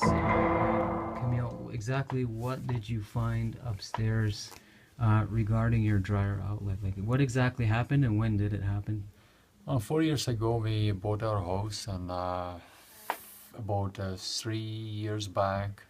Camille, exactly what did you find upstairs regarding your dryer outlet? Like, what exactly happened and when did it happen? 4 years ago, we bought our house, and about 3 years back,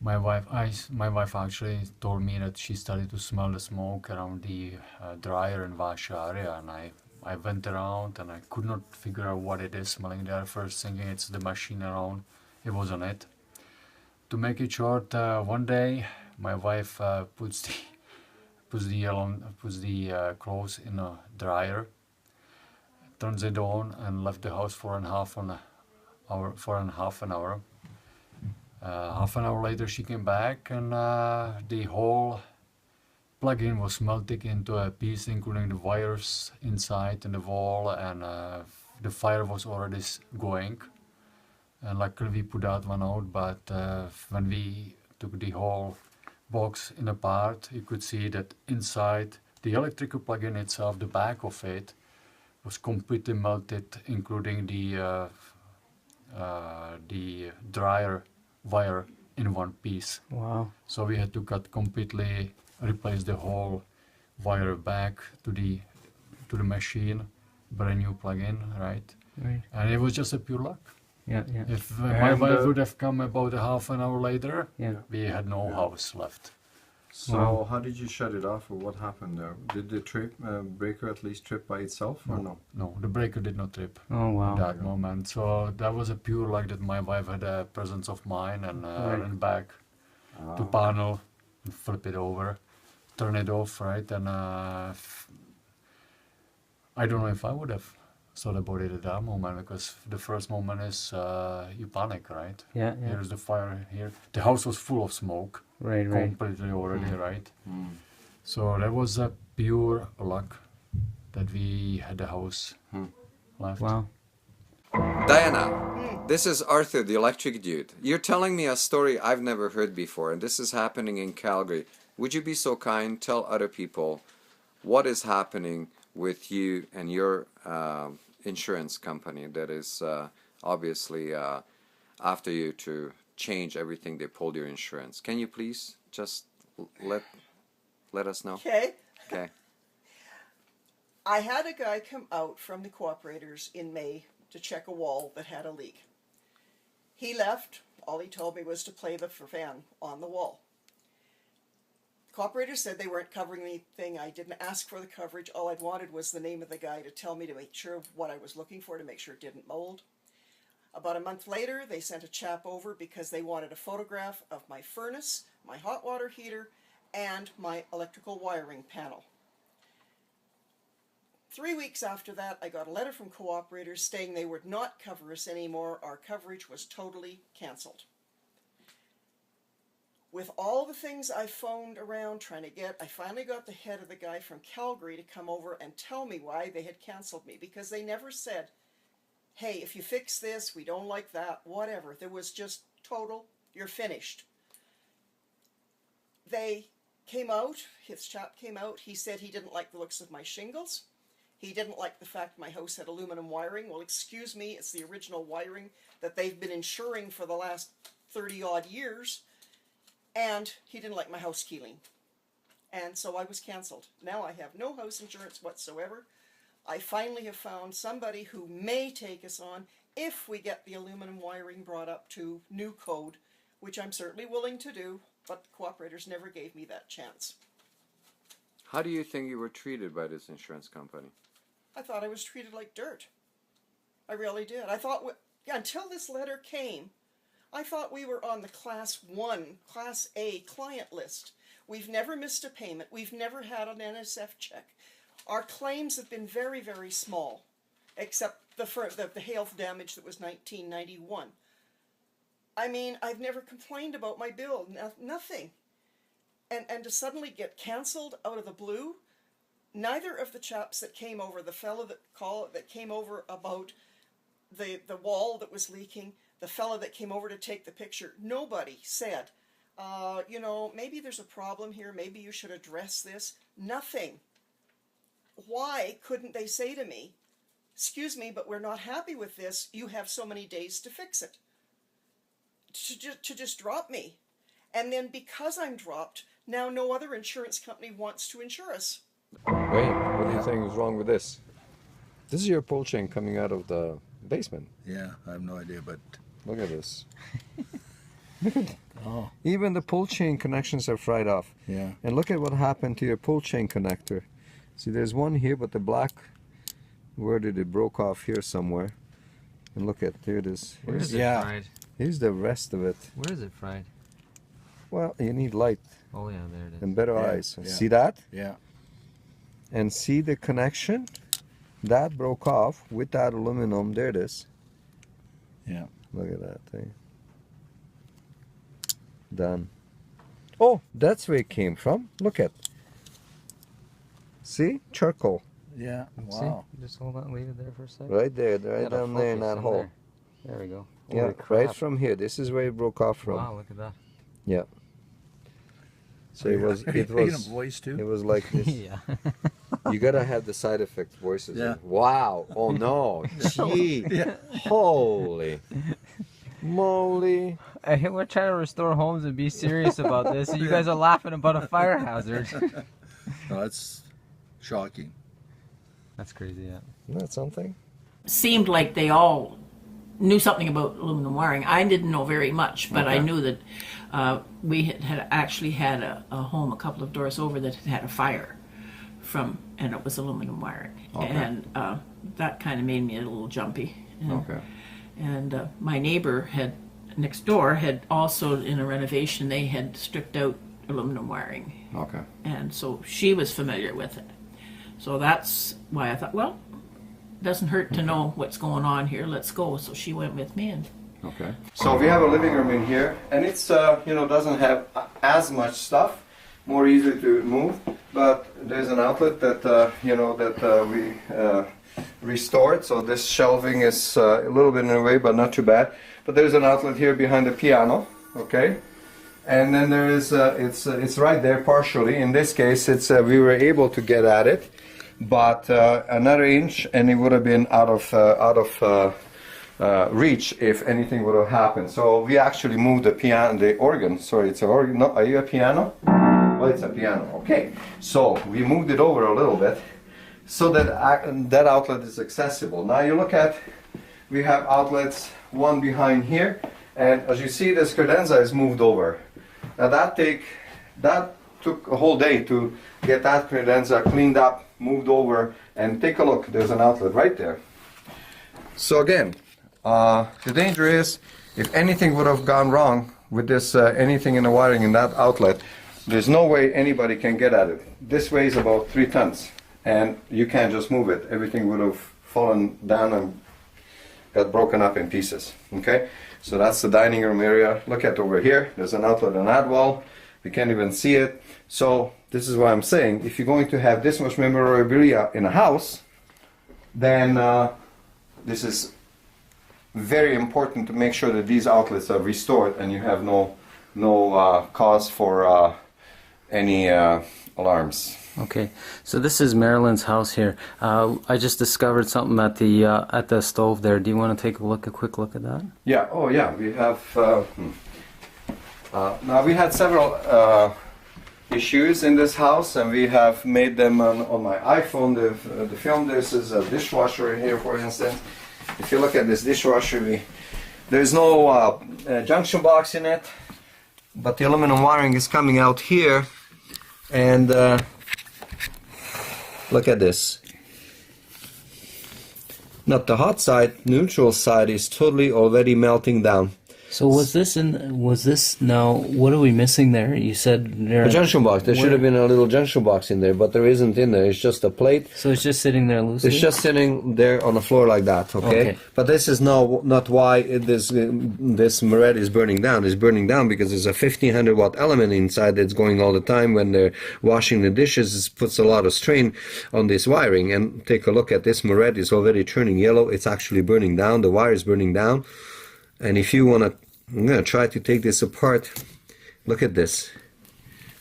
my wife actually told me that she started to smell the smoke around the dryer and wash area, and I went around and I could not figure out what it is smelling there. First thinking it's the machine around. It wasn't it. To make it short, one day my wife puts the clothes in a dryer, turns it on, and left the house for and half an hour. Half an hour later, she came back, and the whole plug-in was melted into a piece, including the wires inside and the wall, and the fire was already going. And luckily, we put that one out. But when we took the whole box in apart, you could see that inside the electrical plug-in itself, the back of it, was completely melted, including the dryer wire in one piece. Wow. So we had to completely replace the whole wire back to the machine, brand new plug-in, right? Right. And it was just a pure luck. Yeah, yeah. If my wife would have come about a half an hour later, Yeah. we had no house left. So Wow. how did you shut it off, or what happened there? Did the breaker at least trip by itself, or no? No, the breaker did not trip Oh, wow. at that moment. So that was a pure luck that my wife had a presence of mind and Right. ran back to panel and flip it over, turn it off, right? And I don't know if I would have thought about it at that moment, because the first moment is you panic, right? Yeah, yeah. Here's the fire here. The house was full of smoke, Right, right. completely already, right? So that was a pure luck that we had the house left. Wow. Diana, this is Arthur, the electric dude. You're telling me a story I've never heard before, and this is happening in Calgary. Would you be so kind, tell other people what is happening with you and your insurance company that is obviously after you to change everything, they pulled your insurance. Can you please just let us know? Okay. Okay. I had a guy come out from the cooperators in May to check a wall that had a leak. He left. All he told me was to play the fan on the wall. Cooperators said they weren't covering anything. I didn't ask for the coverage. All I'd wanted was the name of the guy to tell me to make sure of what I was looking for, to make sure it didn't mold. About a month later, they sent a chap over because they wanted a photograph of my furnace, my hot water heater, and my electrical wiring panel. 3 weeks after that, I got a letter from cooperators saying they would not cover us anymore. Our coverage was totally canceled. With all the things I phoned around trying to get, I finally got the head of the guy from Calgary to come over and tell me why they had canceled me, because they never said, hey, if you fix this, we don't like that, whatever. There was just total, you're finished. They came out, his chap came out, he said he didn't like the looks of my shingles. He didn't like the fact my house had aluminum wiring. Well, excuse me, it's the original wiring that they've been insuring for the last 30-odd years. And he didn't like my house keying. And so I was canceled. Now I have no house insurance whatsoever. I finally have found somebody who may take us on if we get the aluminum wiring brought up to new code, which I'm certainly willing to do, but the cooperators never gave me that chance. How do you think you were treated by this insurance company? I thought I was treated like dirt. I really did. I thought, until this letter came, I thought we were on the Class 1, Class A client list. We've never missed a payment. We've never had an NSF check. Our claims have been very, very small, except the hail damage that was 1991. I mean, I've never complained about my bill, nothing. And to suddenly get canceled out of the blue, neither of the chaps that came over, the fellow that came over about the wall that was leaking, the fellow that came over to take the picture, nobody said, maybe there's a problem here, maybe you should address this. Nothing. Why couldn't they say to me, excuse me, but we're not happy with this, you have so many days to fix it? to just drop me. And then because I'm dropped, now no other insurance company wants to insure us. Wait, what do you think is wrong with this? This is your pull chain coming out of the basement. Yeah, I have no idea, but Look at this. oh, Even the pull chain connections are fried off. yeah. And look at what happened to your pull chain connector. See, there's one here, but the black, where did it broke off here somewhere? And look at, here it is. Where is it Yeah. fried? Here's the rest of it. Where is it fried? Well, you need light Oh yeah, there it is. and better Yeah, eyes. yeah. See that? Yeah. And see the connection? That broke off with that aluminum. There it is. Yeah. Look at that thing. Done. Oh, that's where it came from. Look at. See? Charcoal. Yeah. See? Wow. Just hold on, leave it there for a second. Right there, right Gotta down there in focus that in hole. There we go. Yeah, Holy crap. right from here. This is where it broke off from. Wow, look at that. So it was, Are you it making was, a voice too? it was like this. Yeah. You gotta have the side effect voices. Yeah. Wow. Oh no. Gee. Yeah. Holy moly. Hey, we're trying to restore homes and be serious about this, and you guys are laughing about a fire hazard. No, that's shocking. That's crazy, yeah. Isn't that something? Seemed like they all knew something about aluminum wiring. I didn't know very much, but I knew that we had actually had a home a couple of doors over that had a fire from, and it was aluminum wiring. Okay. And that kind of made me a little jumpy. And, Okay. And my neighbor had next door had also, in a renovation, they had stripped out aluminum wiring. Okay. And so she was familiar with it. So that's why I thought, well, doesn't hurt to know what's going on here. Let's go. So she went with me, and Okay. So we have a living room in here, and it's doesn't have as much stuff, more easy to move. But there's an outlet that we restored. So this shelving is a little bit in the way, but not too bad. But there's an outlet here behind the piano, okay. And then there is it's right there partially. In this case, it's we were able to get at it, but another inch, and it would have been out of reach if anything would have happened. So we actually moved the organ. Sorry, it's an organ. No, are you a piano? Oh, it's a piano. Okay. So we moved it over a little bit so that that outlet is accessible. Now you look at, we have outlets, one behind here, and as you see, this credenza is moved over. Now that took a whole day to get that credenza cleaned up, moved over, and take a look. There's an outlet right there. So again, the danger is, if anything would have gone wrong with this, anything in the wiring in that outlet, there's no way anybody can get at it. This weighs about 3 tons, and you can't just move it. Everything would have fallen down and got broken up in pieces. Okay, so that's the dining room area. Look at over here. There's an outlet on that wall. We can't even see it. So this is what I'm saying. If you're going to have this much memorabilia in a house, then this is very important to make sure that these outlets are restored and you have no cause for any alarms. Okay, so this is Marilyn's house here. I just discovered something at the stove there. Do you want to take a quick look at that? Yeah. Oh, yeah. We have. Now we had several issues in this house, and we have made them on my iPhone. The film. This is a dishwasher in here, for instance. If you look at this dishwasher, there's no junction box in it, but the aluminum wiring is coming out here, and look at this. Not the hot side, neutral side is totally already melting down. So was this now, what are we missing there? You said there... A junction box. There should have been a little junction box in there, but there isn't in there. It's just a plate. So it's just sitting there loosely? It's just sitting there on the floor like that, okay? But this is not why this Moret is burning down. It's burning down because there's a 1500 watt element inside that's going all the time when they're washing the dishes. It puts a lot of strain on this wiring. And take a look at this Moret. It's already turning yellow. It's actually burning down. The wire is burning down. And if you want to, I'm going to try to take this apart. Look at this.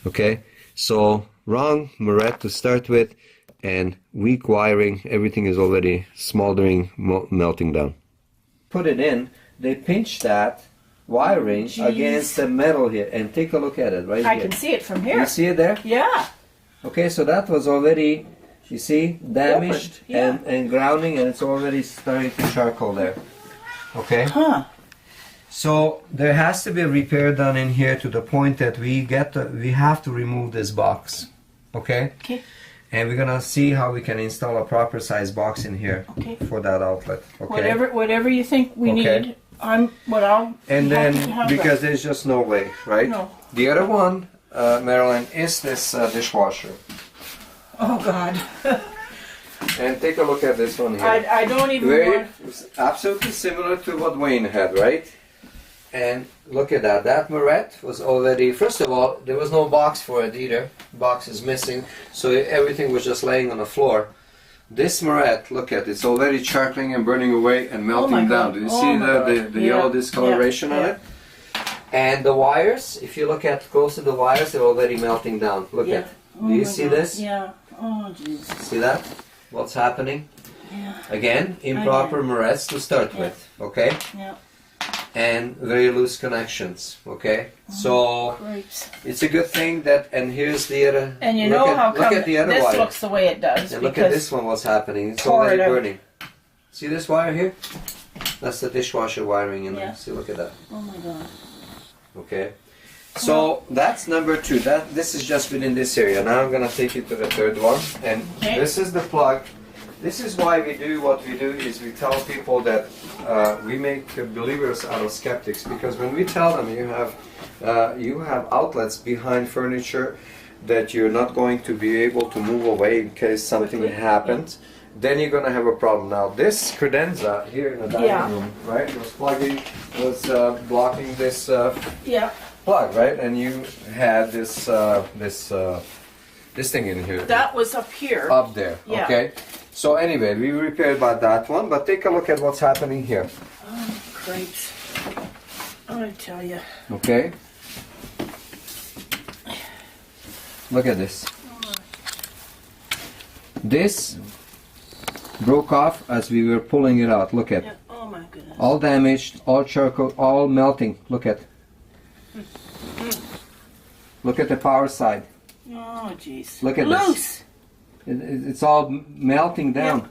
Okay, so wrong Moret to start with, and weak wiring. Everything is already smoldering, melting down. Put it in. They pinch that wiring Jeez. against the metal here, and take a look at it right I here. can see it from You here. see it there? Yeah. Okay, so that was already, you see, damaged Opened, yeah. and grounding, and it's already starting to charcoal there. Okay? Huh. So there has to be a repair done in here to the point that we have to remove this box. Okay? Okay. And we're gonna see how we can install a proper size box in here Okay. for that outlet. Okay? Whatever you think we Okay. need, I'll And be happy to then, have because that. there's just no way, right? No. The other one, Marilyn, is this dishwasher. Oh God. And take a look at this one here. I don't even Very want. absolutely similar to what Wayne had, right? And look at that. That Moret was already. First of all, there was no box for it either. Box is missing, so everything was just laying on the floor. This Moret, look at it. It's already charcoaling and burning away and melting down. God. Do you Oh see my the God. Yeah. yellow discoloration on Yeah. it? And the wires, if you look at close to the wires, they're already melting down. Look Yeah. at. Oh Do you my see God. this? Yeah. Oh jeez. See that? What's happening? Yeah. Again, improper morets to start Yeah. with, okay? Yeah. And very loose connections, okay? So Grapes. it's a good thing that, and here's the other. And you look know at, how look come at the other this wire. looks the way it does And look at because this one, what's happening. It's tore already it out. burning. See this wire here? That's the dishwasher wiring in there. Yeah. See, look at that. oh my God. Okay. So that's number 2. This is just within this area. Now I'm gonna take you to the third one, and Okay. this is the plug. This is why we do what we do. Is we tell people that we make believers out of skeptics, because when we tell them you have outlets behind furniture that you're not going to be able to move away in case something Quickly, happens, then you're gonna have a problem. Now this credenza here in the dining Yeah. room, right, was blocking this. Yeah. Plug, right? And you had this this thing in here. That was up here. Up there. Yeah. Okay. So anyway, we repaired by that one, but take a look at what's happening here. Oh, grapes. I tell you. Okay. Look at this. This broke off as we were pulling it out. Look at Yeah. Oh my goodness. all damaged, all charcoal, all melting. Look at. Look at the power side. Oh jeez. Look at this. Loose. It's all melting down.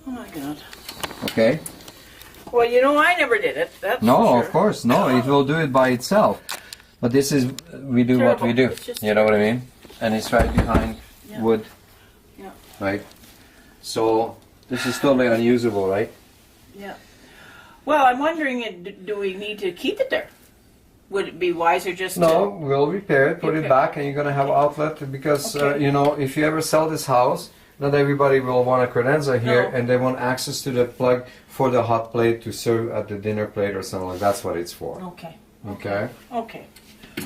Oh my God. Okay. Well, you know I never did it. That's No, for of sure. course, no. It will do it by itself. But this is we do what we do. Terrible. It's just You know what I mean? And it's right behind Yeah. wood. Yeah. Right. So this is totally unusable, right? Yeah. Well, I'm wondering, do we need to keep it there? Would it be wiser just No, we'll repair it, put it Okay. back, and you're gonna have outlet because Okay. you know, if you ever sell this house, not everybody will want a credenza here, No. and they want access to the plug for the hot plate to serve at the dinner plate or something like. That's what it's for. to? Okay. Okay. Okay.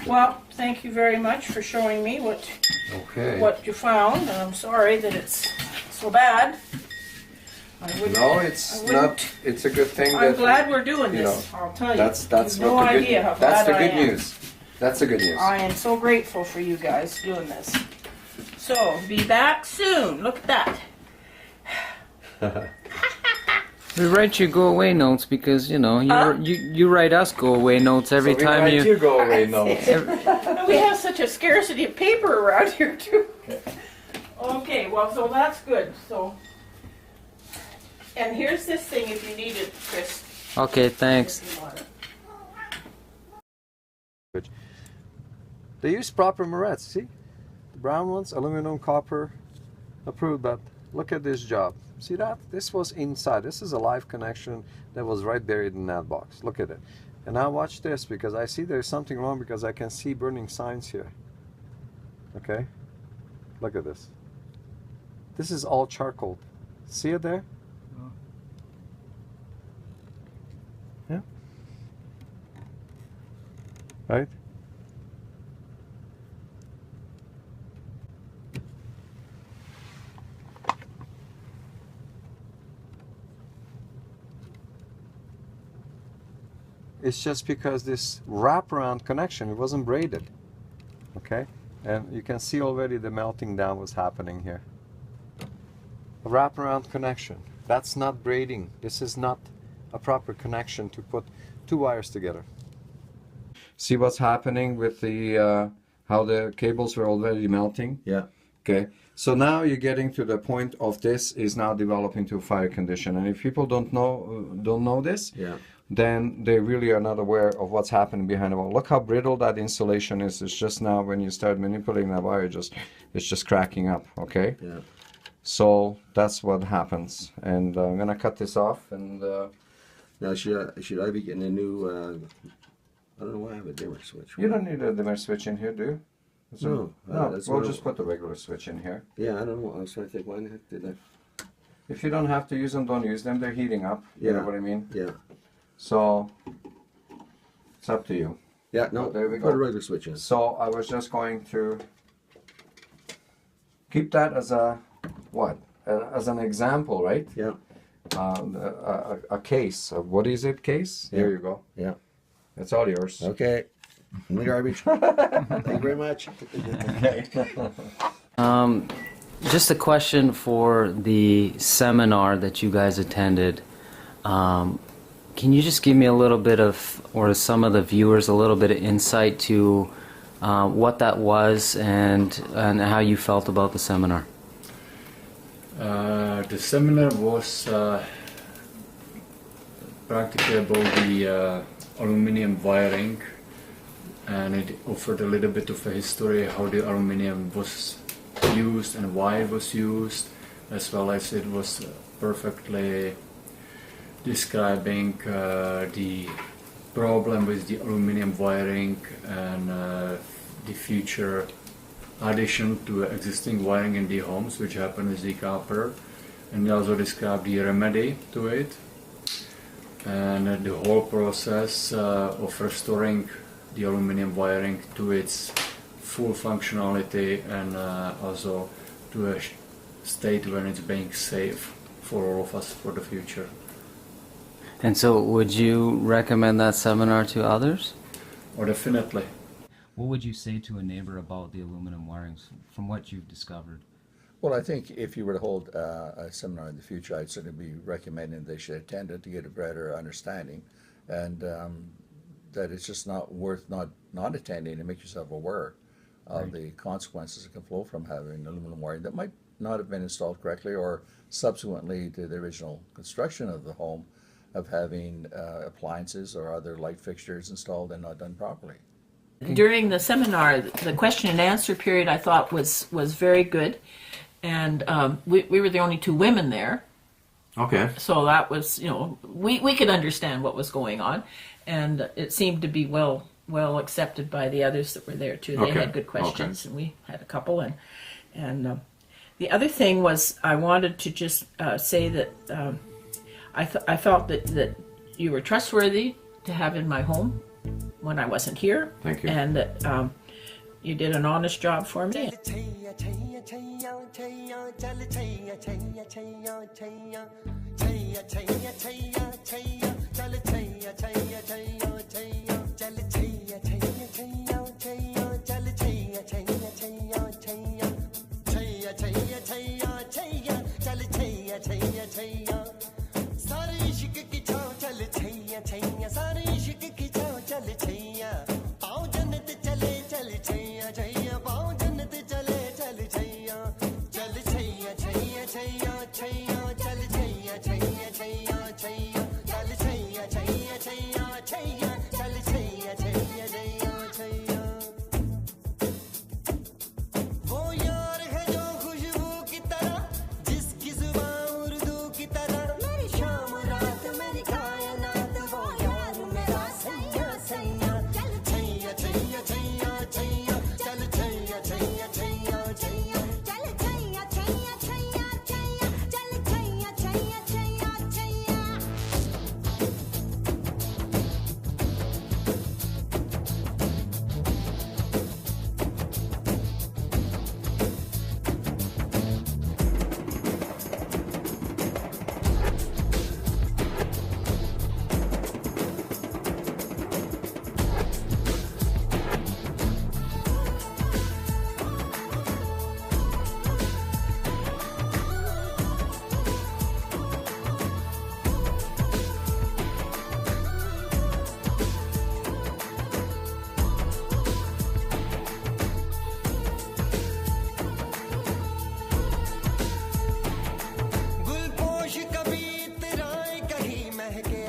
Well, thank you very much for showing me Okay. what you found. And I'm sorry that it's so bad. I wouldn't. No, it's I wouldn't- not. It's a good thing I'm that glad we're doing you this. I'll tell you. that's You've no what the idea how good. That's glad the I good am. news. That's the good news. I am so grateful for you guys doing this. So, be back soon. Look at that. We write you go away notes because you know Huh? you write us go away notes every So we time write you. go away notes. And we have such a scarcity of paper around here too. Okay, well, so that's good. So, and here's this thing if you need it, Chris. Okay, thanks. if you want it. They use proper morets. See, the brown ones, aluminum, copper, approved. But look at this job. See that? This was inside. This is a live connection that was right buried in that box. Look at it. And now watch this, because I see there's something wrong, because I can see burning signs here. Okay? Look at this. This is all charcoal. See it there? Yeah? Right? It's just because this wraparound connection, it wasn't braided. Okay? And you can see already the melting down was happening here. A wraparound connection. That's not braiding. This is not a proper connection to put two wires together. See what's happening with the how the cables were already melting? Yeah. Okay, so now you're getting to the point of this is now developing to a fire condition, and if people don't know this, Yeah. then they really are not aware of what's happening behind the wall. Look how brittle that insulation is. It's just now when you start manipulating that wire, it's just cracking up. Okay. Yeah. So that's what happens, and I'm gonna cut this off. And Now, should I be getting a new? I don't know why I have a dimmer switch. you don't need a dimmer switch in here, do you? Is there- No, no. that's We'll what I- just put the regular switch in here. Yeah, I don't know. I was trying to think. Why the heck did I? If you don't have to use them, don't use them. They're heating up. You know Yeah. what I mean? Yeah. So it's up to you. Yeah. No. Oh, there we Put go. a regular switch in. So I was just going to keep that as a what? As an example, right? Yeah. A case. What is it? Case? Yeah. There you go. Yeah. It's all yours. Okay. In the garbage. Thank you very much. Just a question for the seminar that you guys attended. Can you just give me a little bit of, or some of the viewers, a little bit of insight to what that was and how you felt about the seminar? The seminar was practically about the aluminum wiring, and it offered a little bit of a history how the aluminum was used and why it was used, as well as it was perfectly describing the problem with the aluminum wiring and the future addition to existing wiring in the homes, which happened with the copper, and we also described the remedy to it and the whole process of restoring the aluminum wiring to its full functionality and also to a state when it's being safe for all of us for the future. And so would you recommend that seminar to others? Or definitely. What would you say to a neighbor about the aluminum wirings from what you've discovered? Well, I think if you were to hold a seminar in the future, I'd certainly be recommending they should attend it to get a better understanding, and that it's just not worth not attending and make yourself aware of the consequences that can flow from having aluminum wiring that might not have been installed correctly, or subsequently to the original construction of the home of having appliances or other light fixtures installed and not done properly. During the seminar, the question and answer period I thought was very good, and we were the only two women there. Okay. So that was, we could understand what was going on, and it seemed to be well accepted by the others that were there too. They had good questions, and we had a couple. And the other thing was, I wanted to just say that I felt that you were trustworthy to have in my home when I wasn't here. Thank you. And that you did an honest job for me. Chaiyya Chaiyya चल छैया छैया छैया छैया चल छैया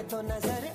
तो नजर